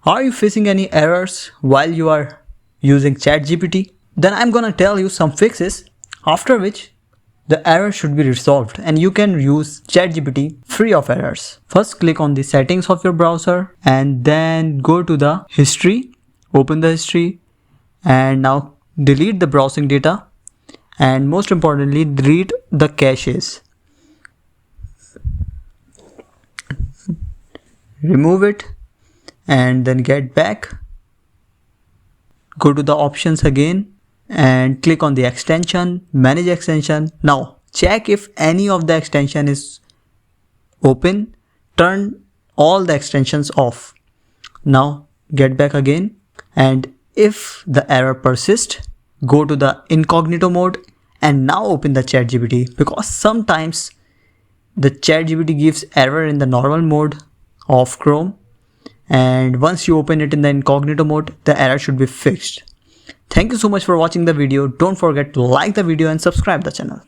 Are you facing any errors while you are using ChatGPT? Then I'm gonna tell you some fixes, after which the error should be resolved and you can use ChatGPT free of errors. First, click on the settings of your browser and then go to the history, open the history, and now delete the browsing data, and most importantly delete the caches. Remove it and then get back. Go to the options again and click on the extension, manage extension. Now check if any of the extension is open, turn all the extensions off. Now get back again, and if the error persists, go to the incognito mode and now open the ChatGPT, because sometimes the ChatGPT gives error in the normal mode of Chrome, and once you open it in the incognito mode, the error should be fixed. Thank you so much for watching the video. Don't forget to like the video and subscribe the channel.